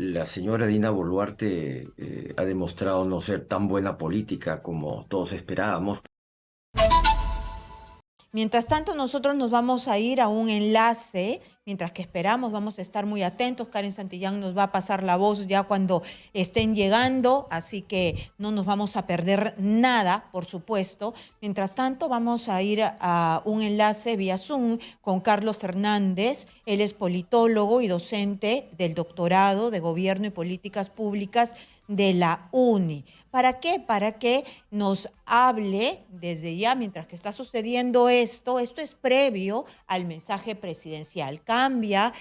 la señora Dina Boluarte ha demostrado no ser tan buena política como todos esperábamos. Mientras tanto, nosotros nos vamos a ir a un enlace, mientras que esperamos, vamos a estar muy atentos. Karen Santillán nos va a pasar la voz ya cuando estén llegando, así que no nos vamos a perder nada, por supuesto. Mientras tanto, vamos a ir a un enlace vía Zoom con Carlos Fernández. Él es politólogo y docente del doctorado de Gobierno y Políticas Públicas de la UNI. ¿Para qué? Para que nos hable desde ya, mientras que está sucediendo esto es previo al mensaje presidencial. Cambia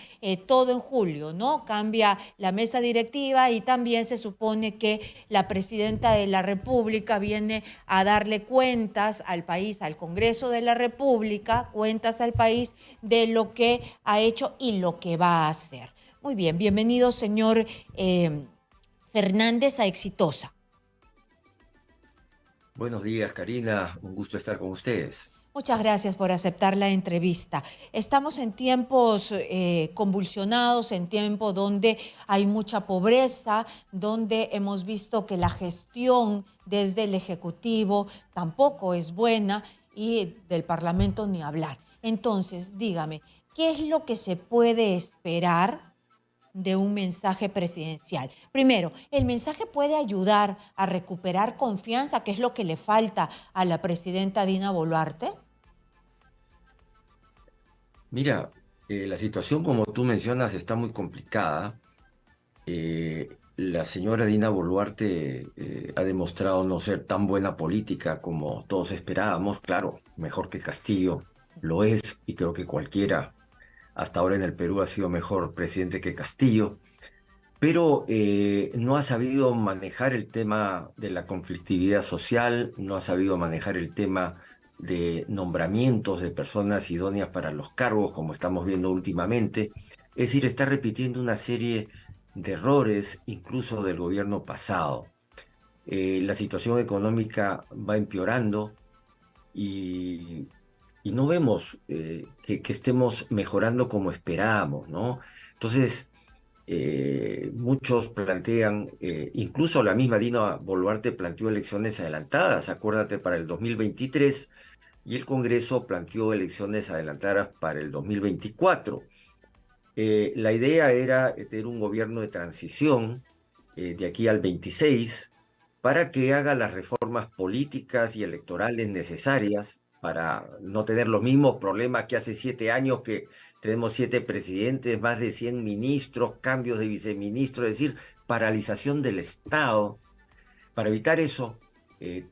todo en julio, ¿no? Cambia la mesa directiva y también se supone que la presidenta de la República viene a darle cuentas al país, al Congreso de la República, cuentas al país de lo que ha hecho y lo que va a hacer. Muy bien, bienvenido, señor Fernández, a Exitosa. Buenos días, Karina. Un gusto estar con ustedes. Muchas gracias por aceptar la entrevista. Estamos en tiempos convulsionados, en tiempos donde hay mucha pobreza, donde hemos visto que la gestión desde el Ejecutivo tampoco es buena y del Parlamento ni hablar. Entonces, dígame, ¿qué es lo que se puede esperar de un mensaje presidencial? Primero, ¿el mensaje puede ayudar a recuperar confianza, que es lo que le falta a la presidenta Dina Boluarte? Mira, la situación, como tú mencionas, está muy complicada. La señora Dina Boluarte ha demostrado no ser tan buena política como todos esperábamos. Claro, mejor que Castillo lo es, y creo que cualquiera hasta ahora en el Perú ha sido mejor presidente que Castillo. Pero no ha sabido manejar el tema de la conflictividad social, no ha sabido manejar el tema de nombramientos de personas idóneas para los cargos, como estamos viendo últimamente. Es decir, está repitiendo una serie de errores, incluso del gobierno pasado. La situación económica va empeorando y, y no vemos que estemos mejorando como esperábamos, ¿no? Entonces, muchos plantean, incluso la misma Dina Boluarte planteó elecciones adelantadas, acuérdate, para el 2023, y el Congreso planteó elecciones adelantadas para el 2024. La idea era tener un gobierno de transición de aquí al 26 para que haga las reformas políticas y electorales necesarias para no tener los mismos problemas que hace 7 años, que tenemos 7 presidentes, más de 100 ministros, cambios de viceministros, es decir, paralización del Estado. Para evitar eso,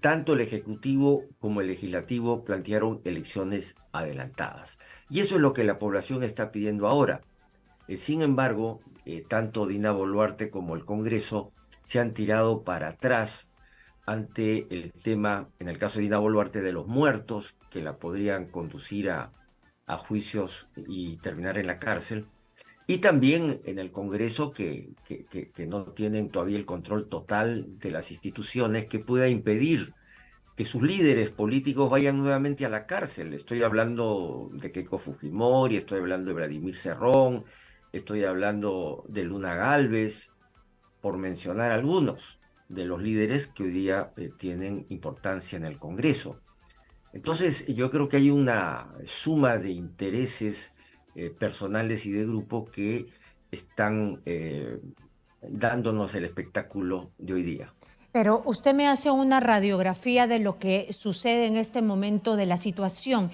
tanto el Ejecutivo como el Legislativo plantearon elecciones adelantadas. Y eso es lo que la población está pidiendo ahora. Sin embargo, tanto Dina Boluarte como el Congreso se han tirado para atrás ante el tema, en el caso de Dina Boluarte, de los muertos, que la podrían conducir a juicios y terminar en la cárcel, y también en el Congreso, que no tienen todavía el control total de las instituciones, que pueda impedir que sus líderes políticos vayan nuevamente a la cárcel. Estoy hablando de Keiko Fujimori, estoy hablando de Vladimir Cerrón, estoy hablando de Luna Gálvez, por mencionar algunos de los líderes que hoy día tienen importancia en el Congreso. Entonces, yo creo que hay una suma de intereses personales y de grupo que están dándonos el espectáculo de hoy día. Pero usted me hace una radiografía de lo que sucede en este momento de la situación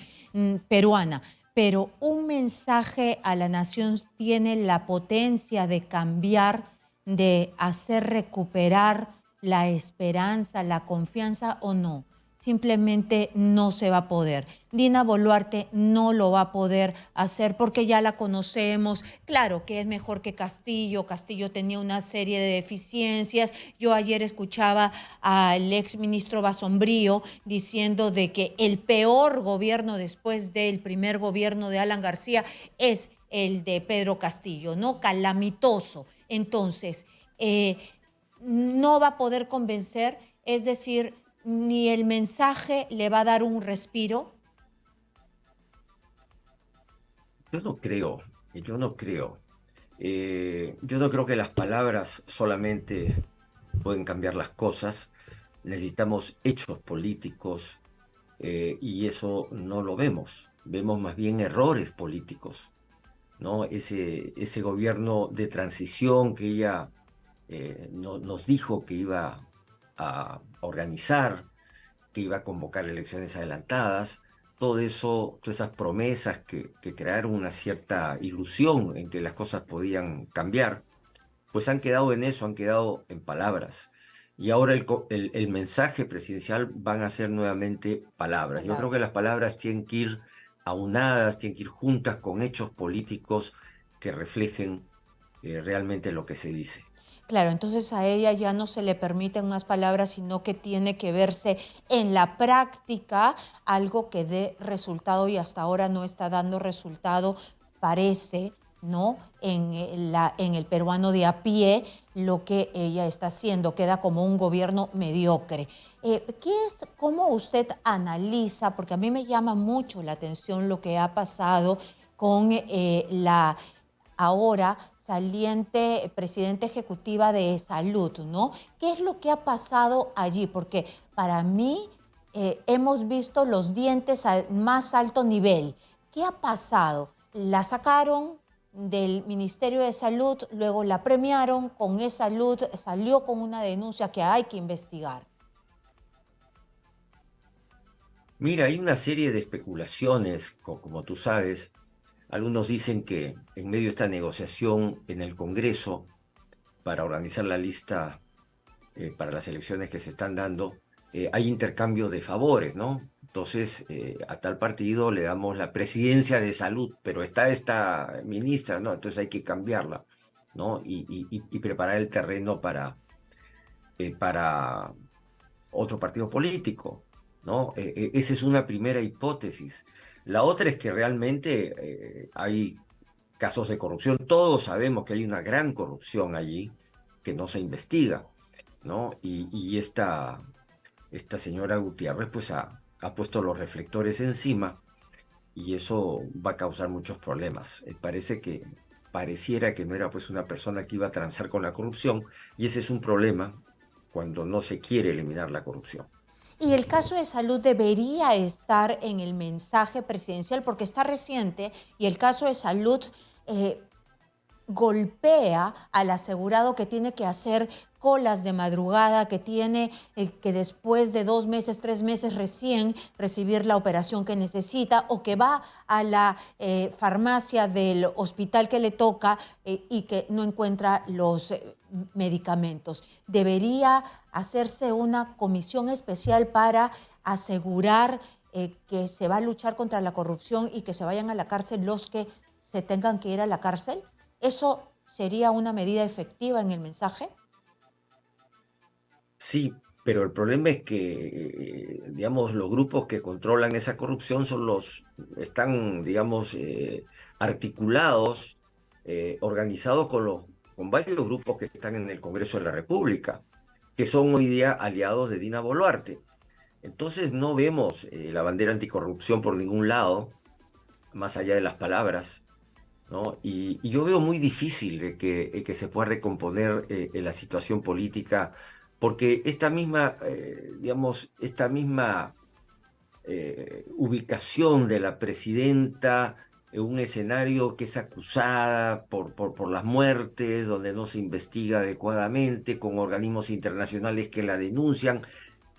peruana, pero un mensaje a la nación tiene la potencia de cambiar, de hacer recuperar la esperanza, la confianza o no. Simplemente no se va a poder. Dina Boluarte no lo va a poder hacer porque ya la conocemos. Claro que es mejor que Castillo. Castillo tenía una serie de deficiencias. Yo ayer escuchaba al ex ministro Basombrío diciendo de que el peor gobierno después del primer gobierno de Alan García es el de Pedro Castillo, ¿no? Calamitoso. Entonces, no va a poder convencer, es decir, ni el mensaje le va a dar un respiro. Yo no creo, yo no creo. Yo no creo que las palabras solamente pueden cambiar las cosas. Necesitamos hechos políticos, y eso no lo vemos. Vemos más bien errores políticos, ¿no? Ese gobierno de transición que ella nos dijo que iba a organizar, que iba a convocar elecciones adelantadas, todo eso, todas esas promesas que crearon una cierta ilusión en que las cosas podían cambiar, pues han quedado en eso, han quedado en palabras. Y ahora el mensaje presidencial van a ser nuevamente palabras. Yo creo que Palabras. las palabras tienen que ir aunadas, tienen que ir juntas con hechos políticos que reflejen realmente lo que se dice. Claro, entonces a ella ya no se le permiten unas palabras, sino que tiene que verse en la práctica algo que dé resultado y hasta ahora no está dando resultado, parece, ¿no? En el peruano de a pie, lo que ella está haciendo queda como un gobierno mediocre. ¿Cómo usted analiza? Porque a mí me llama mucho la atención lo que ha pasado con la ahora saliente presidenta ejecutiva de salud, ¿no? ¿Qué es lo que ha pasado allí? Porque para mí hemos visto los dientes al más alto nivel. ¿Qué ha pasado? La sacaron del Ministerio de Salud, luego la premiaron con E-Salud, salió con una denuncia que hay que investigar. Mira, hay una serie de especulaciones, como tú sabes. Algunos dicen que en medio de esta negociación en el Congreso para organizar la lista para las elecciones que se están dando, hay intercambio de favores, ¿no? Entonces, a tal partido le damos la presidencia de salud, pero está esta ministra, ¿no? Entonces hay que cambiarla, ¿no? Y preparar el terreno para otro partido político, ¿no? Esa es una primera hipótesis. La otra es que realmente hay casos de corrupción. Todos sabemos que hay una gran corrupción allí que no se investiga, ¿no? Y esta señora Gutiérrez pues ha puesto los reflectores encima y eso va a causar muchos problemas. Pareciera que no era pues una persona que iba a transar con la corrupción, y ese es un problema cuando no se quiere eliminar la corrupción. Y el caso de salud debería estar en el mensaje presidencial porque está reciente y el caso de salud eh, golpea al asegurado que tiene que hacer colas de madrugada, que tiene que después de 2 meses, 3 meses recién recibir la operación que necesita o que va a la farmacia del hospital que le toca y que no encuentra los medicamentos. Debería hacerse una comisión especial para asegurar que se va a luchar contra la corrupción y que se vayan a la cárcel los que se tengan que ir a la cárcel. ¿Eso sería una medida efectiva en el mensaje? Sí, pero el problema es que, digamos, los grupos que controlan esa corrupción están, digamos, articulados, organizados con varios grupos que están en el Congreso de la República, que son hoy día aliados de Dina Boluarte. Entonces no vemos la bandera anticorrupción por ningún lado, más allá de las palabras, ¿no? Y yo veo muy difícil que se pueda recomponer la situación política, porque digamos, esta misma ubicación de la presidenta en un escenario que es acusada por las muertes, donde no se investiga adecuadamente, con organismos internacionales que la denuncian,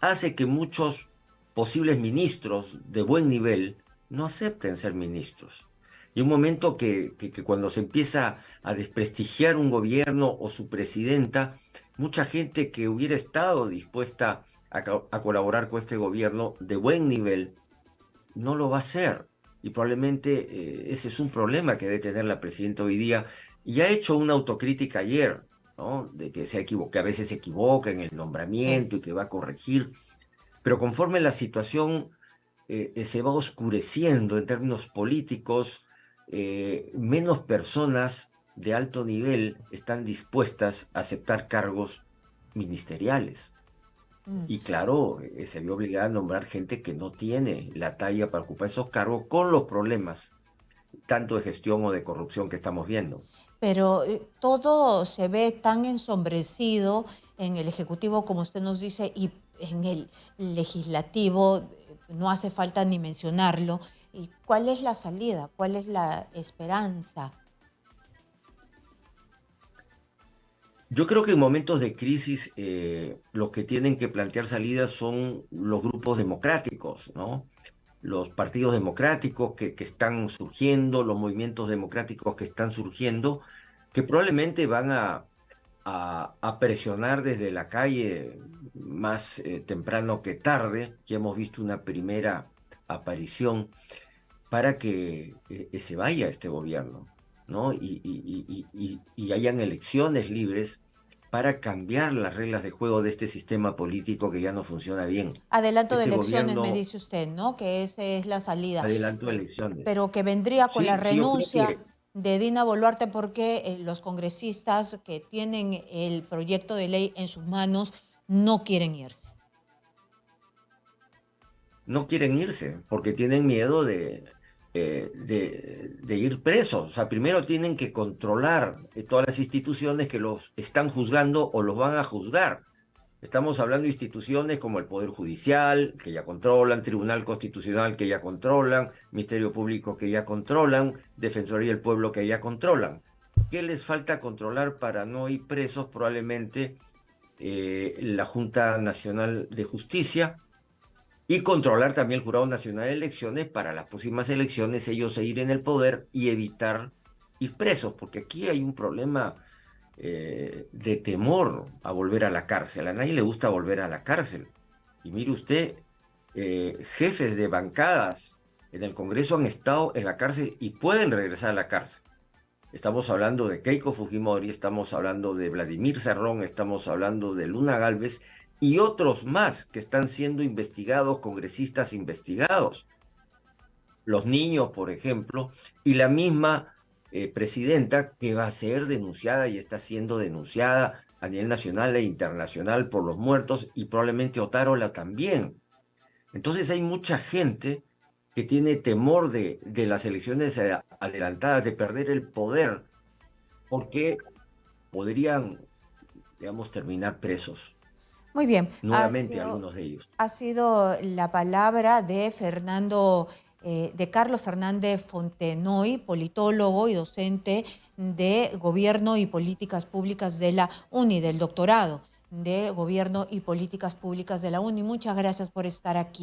hace que muchos posibles ministros de buen nivel no acepten ser ministros. Y un momento que cuando se empieza a desprestigiar un gobierno o su presidenta, mucha gente que hubiera estado dispuesta a colaborar con este gobierno de buen nivel no lo va a hacer. Y probablemente ese es un problema que debe tener la presidenta hoy día. Y ha hecho una autocrítica ayer, ¿no? De que que a veces se equivoca en el Sí. nombramiento y que va a corregir. Pero conforme la situación se va oscureciendo en términos políticos, menos personas de alto nivel están dispuestas a aceptar cargos ministeriales. Mm. Y claro, se vio obligada a nombrar gente que no tiene la talla para ocupar esos cargos con los problemas, tanto de gestión o de corrupción que estamos viendo. Pero todo se ve tan ensombrecido en el Ejecutivo, como usted nos dice, y en el Legislativo, no hace falta ni mencionarlo. ¿Y cuál es la salida? ¿Cuál es la esperanza? Yo creo que en momentos de crisis los que tienen que plantear salidas son los grupos democráticos, ¿no? Los partidos democráticos que están surgiendo, los movimientos democráticos que están surgiendo, que probablemente van a presionar desde la calle más temprano que tarde. Ya hemos visto una primera aparición para que se vaya este gobierno, ¿no? Y hayan elecciones libres para cambiar las reglas de juego de este sistema político que ya no funciona bien. Adelanto de Este elecciones, me gobierno dice usted, ¿no? Que esa es la salida. adelantó Eh, elecciones. pero que vendría con la Sí, sí, yo creo renuncia que de Dina Boluarte porque los congresistas que tienen el proyecto de ley en sus manos no quieren irse. no quieren irse porque tienen miedo de ir presos. O sea, primero tienen que controlar todas las instituciones que los están juzgando o los van a juzgar. Estamos hablando de instituciones como el Poder Judicial, que ya controlan, Tribunal Constitucional, que ya controlan, Ministerio Público, que ya controlan, Defensoría del Pueblo, que ya controlan. ¿Qué les falta controlar para no ir presos? Probablemente la Junta Nacional de Justicia y controlar también el Jurado Nacional de Elecciones para las próximas elecciones, ellos seguir en el poder y evitar ir presos, porque aquí hay un problema de temor a volver a la cárcel. A nadie le gusta volver a la cárcel. Y mire usted, jefes de bancadas en el Congreso han estado en la cárcel y pueden regresar a la cárcel. Estamos hablando de Keiko Fujimori, estamos hablando de Vladimir Cerrón, estamos hablando de Luna Gálvez y otros más que están siendo investigados, congresistas investigados. Los niños, por ejemplo, y la misma presidenta que va a ser denunciada y está siendo denunciada a nivel nacional e internacional por los muertos y probablemente Otárola también. Entonces hay mucha gente que tiene temor de las elecciones adelantadas, de perder el poder, porque podrían, digamos, terminar presos Muy bien, nuevamente algunos de ellos. ha sido la palabra de de Carlos Fernández Fontenoy, politólogo y docente de Gobierno y Políticas Públicas de la UNI, del doctorado de Gobierno y Políticas Públicas de la UNI. Muchas gracias por estar aquí.